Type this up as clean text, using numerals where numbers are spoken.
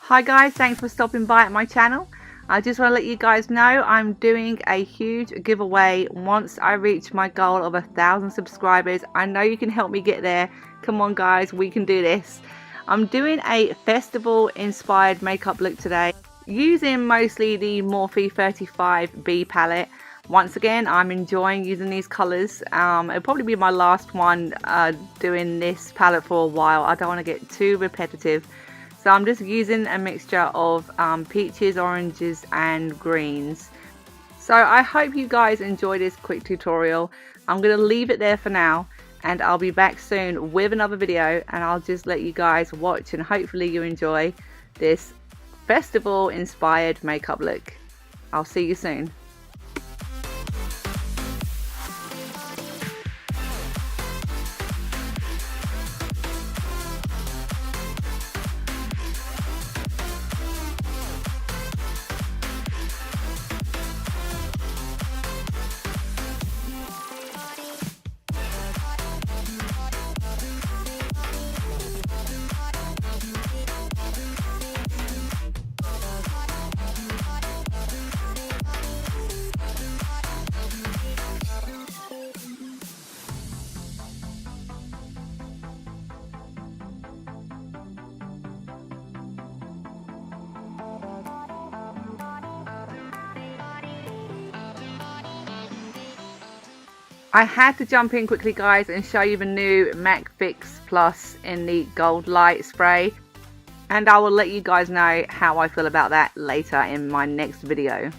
Hi guys, thanks for stopping by at my channel. I just want to let you guys know I'm doing a huge giveaway once I reach my goal of 1,000 subscribers. I know you can help me get there. Come on guys, we can do this. I'm doing a festival inspired makeup look today using mostly the Morphe 35B palette. Once again, I'm enjoying using these colors. It'll probably be my last one doing this palette for a while. I don't want to get too repetitive. So I'm just using a mixture of peaches, oranges and greens. So I hope you guys enjoy this quick tutorial. I'm going to leave it there for now and I'll be back soon with another video, and I'll just let you guys watch and hopefully you enjoy this festival inspired makeup look. I'll see you soon. I had to jump in quickly guys and show you the new MAC Fix Plus in the Gold Light spray, and I will let you guys know how I feel about that later in my next video.